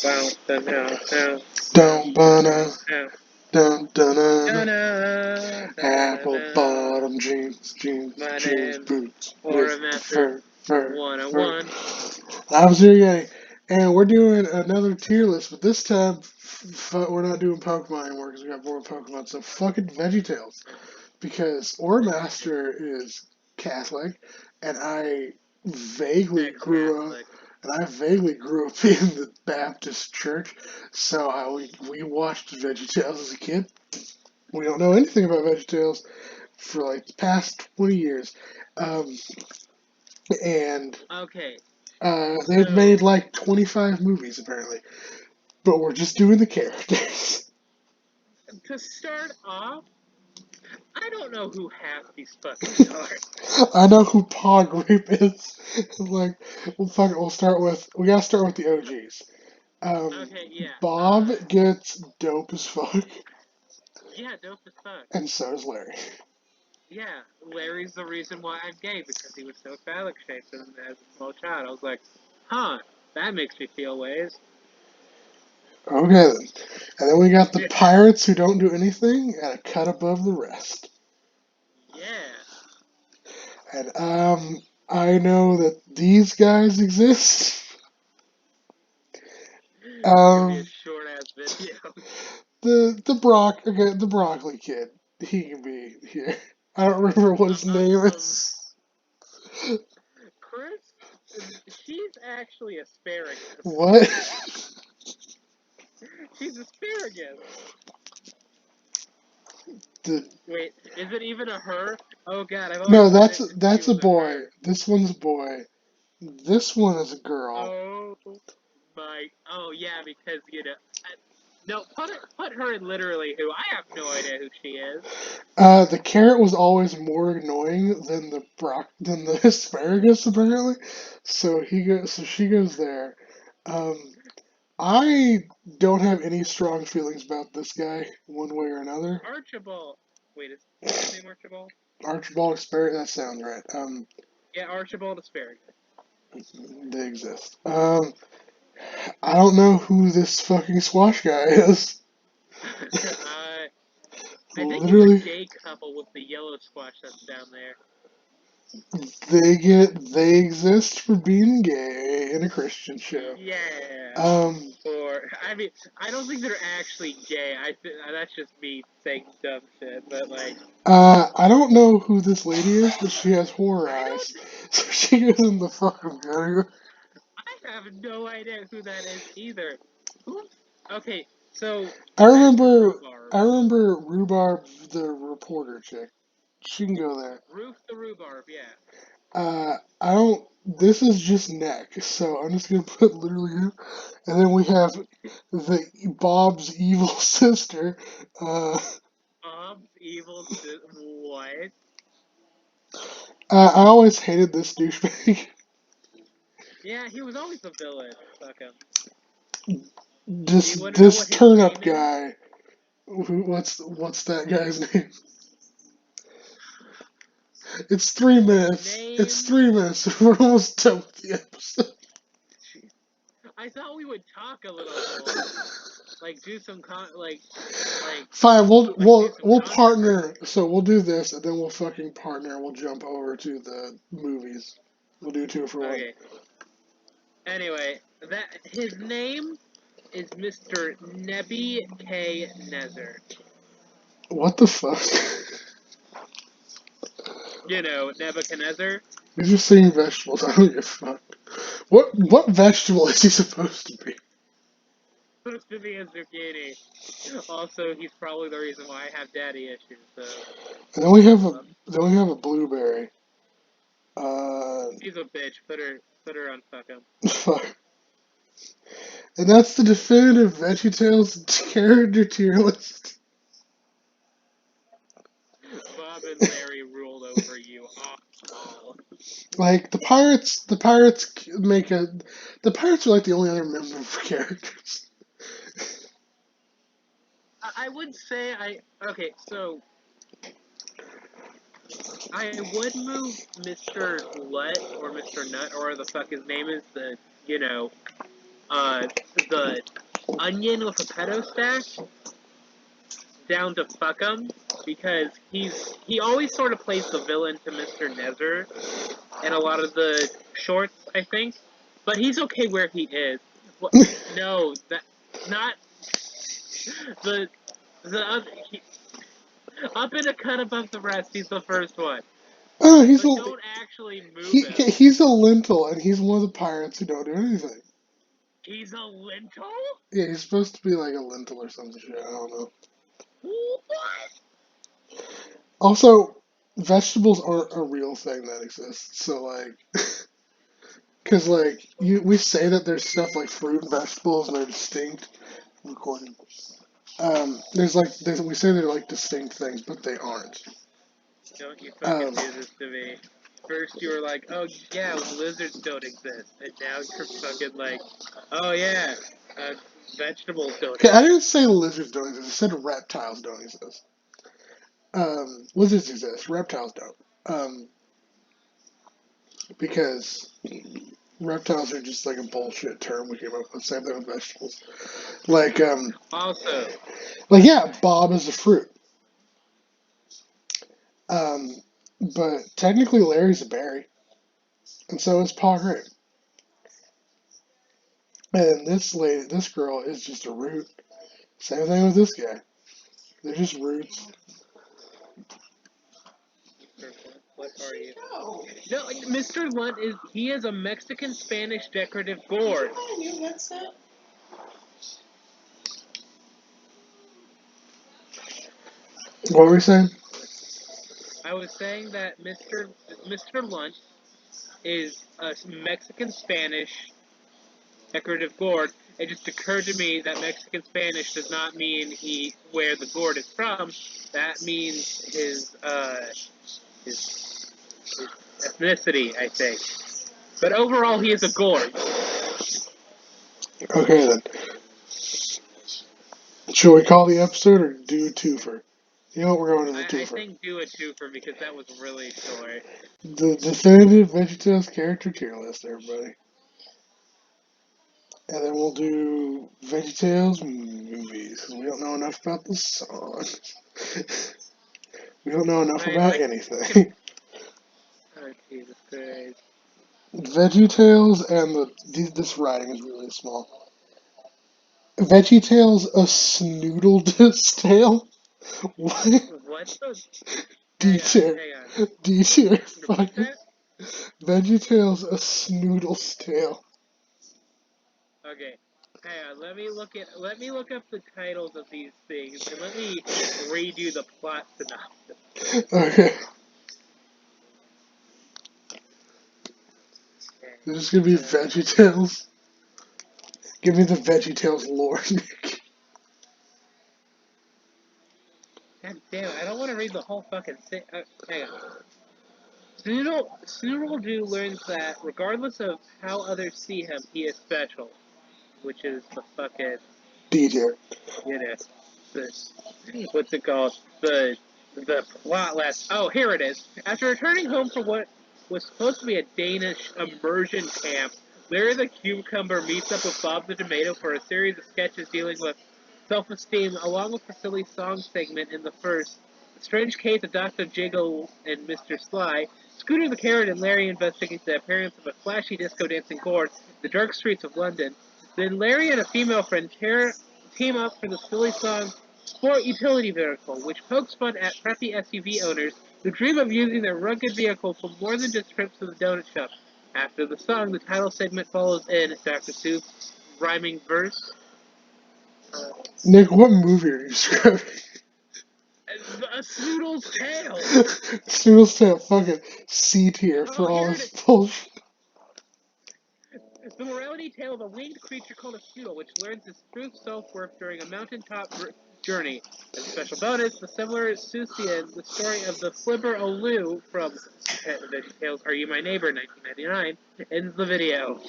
Bounce the house. Don't banana. House. Dun dun dun. Da-na, Apple da-na-na. bottom jeans, My name boots or with a master fur. 101. I was doing a, and we're doing another tier list, but this time we're not doing Pokemon anymore because we got more Pokemon. So fucking Veggie Tales, because Ore Master is Catholic, and I vaguely grew up. Catholic. And I vaguely grew up in the Baptist church, so we watched Veggie Tales as a kid. We don't know anything about Veggie Tales for like the past 20 years. Um, and Okay, they've made so like 25 movies apparently, but we're just doing the characters. to start off, I don't know who half these fuckers are. I know who Pog Reap is. Like, we'll start with, we gotta start with the OGs. Okay, yeah. Bob gets dope as fuck, Yeah, dope as fuck. and so does Larry. Yeah, Larry's the reason why I'm gay because he was so phallic shaped as a small child. I was like, huh, that makes me feel ways. Okay then. And then we got the Yeah, pirates who don't do anything and a cut above the rest. yeah. And I know that these guys exist. It's gonna be a Um, short ass video. the broccoli kid. He can be here. I don't remember what his name Um, is. Chris, she's actually asparagus. What? She's asparagus. The, Wait, is it even a her? Oh god, I've always no, wanted it to she that's a was a boy. her. This one's a boy. This one is a girl. Oh my, oh yeah, because no, put her in literally who. I have no idea who she is. The carrot was always more annoying than than the asparagus apparently. So she goes there. Um, I don't have any strong feelings about this guy one way or another. Archibald. Wait, is his name Archibald? Archibald asparagus. That sounds right. Yeah, Archibald asparagus. They exist. I don't know who this fucking squash guy is. I think he's a Literally, gay couple with the yellow squash that's down there. they exist for being gay in a Christian show. Yeah. Um, Or I mean, I don't think they're actually gay. That's just me saying dumb shit. But like, I don't know who this lady is, but she has horror I don't. eyes, so she goes in the fucking category. I have no idea who that is either. Who? Okay, so I as for remember, rhubarb, I remember Rhubarb, the reporter chick. She can go there. Ruth the rhubarb, yeah. I don't. This is just neck, so I'm just gonna put literally him. And then we have the Bob's evil sister. Uh, Bob's evil. What? I always hated this douchebag. Yeah, he was always the villain. Fuck him. Do This you want to know this what his turn name up is? guy. What's that guy's name? It's three His minutes. It's name. 3 minutes. We're almost done with the episode. I thought we would talk a little more, like do some Fine, do some we'll partner. controversy. So we'll do this, and then we'll fucking partner. We'll jump over to the movies. We'll do two for one. Okay. Anyway, that his name is Mr. Nebi K. Nezer. What the fuck? You know, Nebuchadnezzar. He's just saying vegetables. I don't give a fuck. What vegetable is he supposed to be? Supposed to be a zucchini. Also, he's probably the reason why I have daddy issues. So, And then we have well, a blueberry. she's a bitch. Put her on fuck him. Fuck. And that's the definitive VeggieTales character tier list. Bob and Larry ruled over you all. Like the pirates are like the only other memorable characters. I would say okay. So I would move Mr. Glut or Mr. Nut or the fuck his name is the you know uh, the onion with a pedo stash down to fuck him because he always sort of plays the villain to Mr. Nezer in a lot of the shorts, I think. But he's okay where he is. What? No, that not the the other. Up in a cut above the rest, he's the first one. Oh, he's But a don't actually move him. he's a lentil, and he's one of the pirates who don't do anything. He's a lentil? Yeah, he's supposed to be like a lentil or some shit. I don't know. What? Also, vegetables aren't a real thing that exists. So like, because like we say that there's stuff like fruit and vegetables and they're distinct. Recording. We say they're like distinct things, but they aren't. Don't you Um, fucking do this to me. First you were like, oh yeah, lizards don't exist. And now you're fucking like, oh yeah, uh, vegetables don't okay, I exist. didn't say lizards don't exist. I said reptiles don't exist. Lizards exist. Reptiles don't. Because reptiles are just like a bullshit term we came up with. Same thing with vegetables. Like, Also, like yeah, Bob is a fruit. Um, but technically Larry's a berry, and so is Pa Grape. And this girl is just a root. Same thing with this guy. They're just roots. what are you? No, Mr. Lunt he is a Mexican Spanish decorative gourd. What were we saying? I was saying that Mr. Lunt is a Mexican Spanish decorative gourd. It just occurred to me that Mexican Spanish does not mean where the gourd is from. That means his ethnicity, I think. But overall, he is a gourd. Okay then. Should we call the episode or do a twofer? You know what? We're going to the I twofer. think do a twofer because that was really short. The definitive VeggieTales character tier list, everybody. And then we'll do VeggieTales movies, because we don't know enough about the song. We don't know enough I about like. anything. Oh Jesus Christ! VeggieTales and this writing is really small. VeggieTales a snoodle tale? What? What the? D Hang on, tier. hang on. D tier. Repeat Fucking that. VeggieTales a snoodle tale. Okay. Hang on. Let me look up the titles of these things and let me redo the plot synopsis. Okay. Okay. It's just gonna be VeggieTales. Give me the VeggieTales lore, Nick. God damn it! I don't want to read the whole fucking thing. Hang on. Snoodle learns that regardless of how others see him, he is special, which is the fucking D tier. you know the what's it called the plot last. Oh, here it is. After returning home from what was supposed to be a Danish immersion camp, Larry the Cucumber meets up with Bob the Tomato for a series of sketches dealing with self-esteem, along with the silly song segment in the first. The strange case of Dr. Jiggle and Mr. Sly. Scooter the Carrot and Larry investigate the appearance of a flashy disco dancing gourd in the dark streets of London. Then Larry and a female friend team up for the silly song Sport Utility Vehicle, which pokes fun at preppy SUV owners who dream of using their rugged vehicle for more than just trips to the donut shop. After the song, the title segment follows in Dr. Seuss' rhyming verse. Uh, Nick, what movie are you describing? a Snoodle's Tale! Snoodle's Tale, fucking C tier Oh, for all here it this is! bullshit. The morality tale of a winged creature called a Snoodle, which learns its true self-worth during a mountaintop journey. As a special bonus, the similar Susian, the story of the Flipper Olu from Veggie Tales, Are You My Neighbor, 1999, ends the video.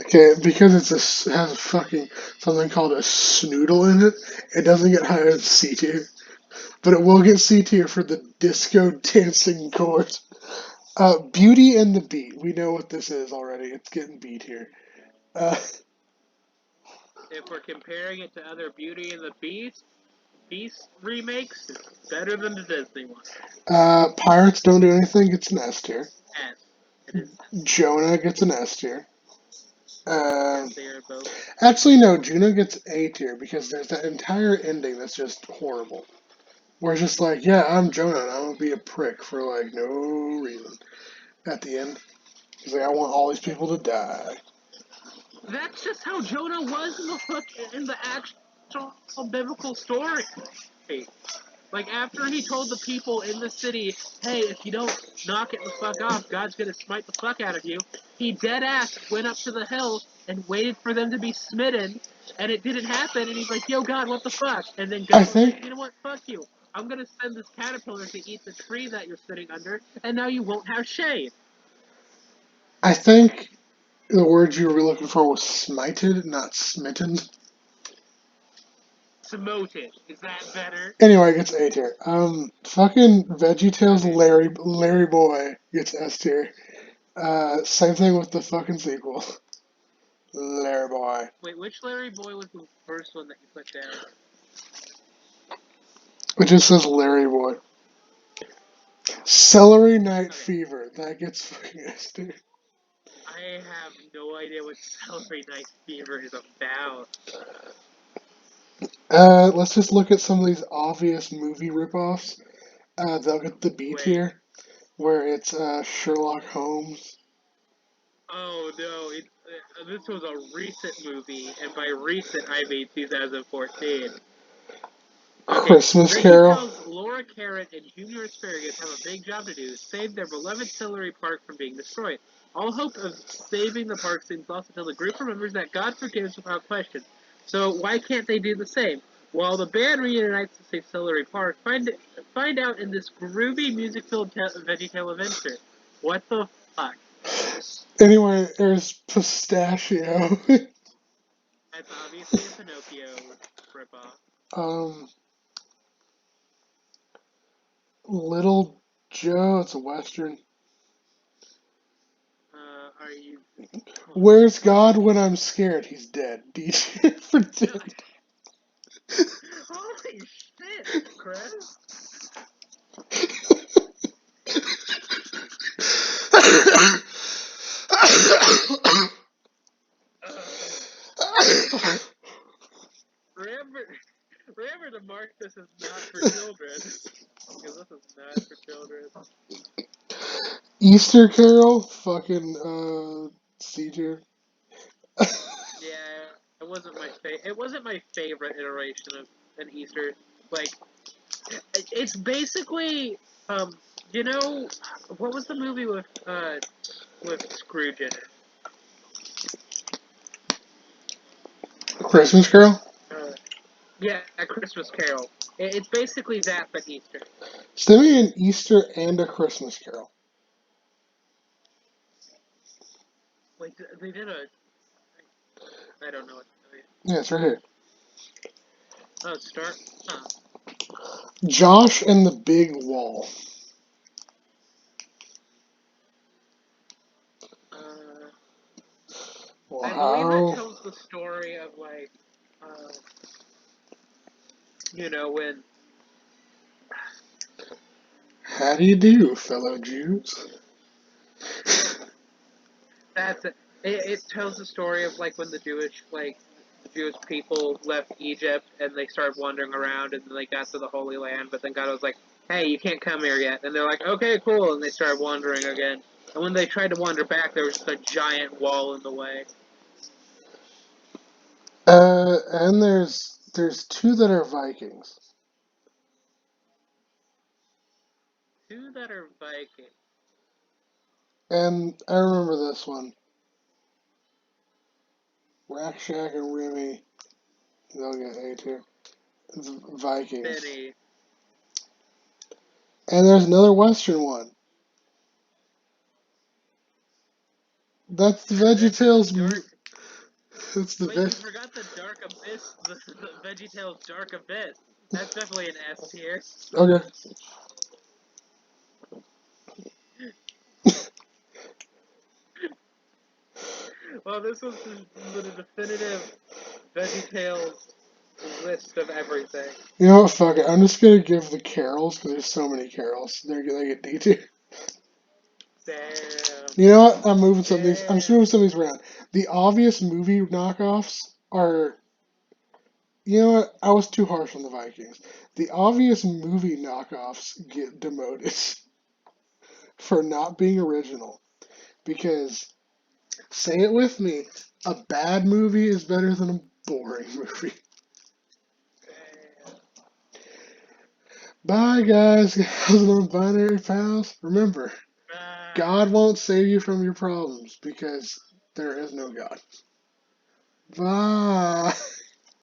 Okay, because has a fucking something called a snoodle in it, it doesn't get higher than C tier. But it will get C tier for the disco dancing chords. Beauty and the Beat. We know what this is already. It's getting beat here. Uh, if we're comparing it to other Beauty and the Beast remakes, it's better than the Disney one. Pirates Don't Do Anything gets an S tier. S. It is Jonah gets an S tier. Uh, S. They are both. Actually, no, Juno gets A tier because there's that entire ending that's just horrible. Where it's just like, yeah, I'm Jonah and I'm gonna be a prick for like no reason. At the end, he's like, I want all these people to die. That's just how Jonah was in the actual biblical story. Like after he told the people in the city, "Hey, if you don't knock it the fuck off, God's gonna smite the fuck out of you." He dead ass went up to the hill and waited for them to be smitten, and it didn't happen. And he's like, "Yo, God, what the fuck?" And then I God was like, think "You know what? Fuck you. I'm gonna send this caterpillar to eat the tree that you're sitting under, and now you won't have shade." I think the word you were looking for was smited, not smitten. Smoted. Is that better? Anyway, it gets A tier. Fucking Veggie Tales Okay. Larry Boy gets S tier. Same thing with the fucking sequel. Larry Boy. Wait, which Larry Boy was the first one that you put down? It just says Larry Boy. Celery Night Okay. Fever. That gets fucking S tier. I have no idea what Celery Night Fever is about. Let's just look at some of these obvious movie ripoffs. They'll get the B Wait. tier, where it's Sherlock Holmes. Oh no, this was a recent movie, and by recent I mean 2014. Okay, Christmas Veggie Carol. Tales, Laura Carrot, and Junior Asparagus have a big job to do: save their beloved Celery Park from being destroyed. All hope of saving the park seems lost until the group remembers that God forgives without question. So why can't they do the same? While the band reunites to save Celery Park, find out in this groovy music-filled Veggie Tale adventure. What the fuck? Anyway, there's Pistachio. That's obviously a Pinocchio ripoff. um, Little Joe. It's a western. Are you? Oh my Where's god. God when I'm scared? He's dead. D tier for dead. Holy shit, Chris. Remember, remember to mark this as not for children, because this is not for children. Easter Carol. Fucking C tier. Yeah, it wasn't my favorite iteration of an Easter. Like, it's basically, you know, what was the movie with Scrooge in it? Christmas Carol. Uh, yeah, A Christmas Carol. It's basically that, but Easter. Send me an Easter and a Christmas Carol. Like they did a, I don't know what to tell you. Yeah, it's right here. Oh, start. Huh. Josh and the Big Wall. Uh, I believe that Wow. tells the story of like, uh, when How do you do, fellow Jews? that's it. It tells the story of like when the Jewish people left Egypt and they started wandering around and then they got to the Holy Land, but then God was like, "Hey, you can't come here yet," and they're like, "Okay, cool," and they started wandering again. And when they tried to wander back, there was just a giant wall in the way. And there's two that are Vikings. Two that are Viking. And I remember this one. Rakshak and Remy. They'll get A tier. It's Vikings. Benny. And there's another Western one. That's the That's the VeggieTales. dark. That's the Wait, veg. you forgot the Dark Abyss, the VeggieTales Dark Abyss. That's definitely an S tier. Okay. Well, this was the definitive Veggie Tales list of everything. You know what? Fuck it. I'm just gonna give the carols because there's so many carols. They get D tier. Damn. You know what? I'm moving some of these. I'm just Damn. moving some of these around. The obvious movie knockoffs are. You know what? I was too harsh on the Vikings. The obvious movie knockoffs get demoted for not being original. Because, say it with me, a bad movie is better than a boring movie. Damn. Bye, guys, gals, and non-binary pals. Remember, Ah. God won't save you from your problems because there is no God. Bye.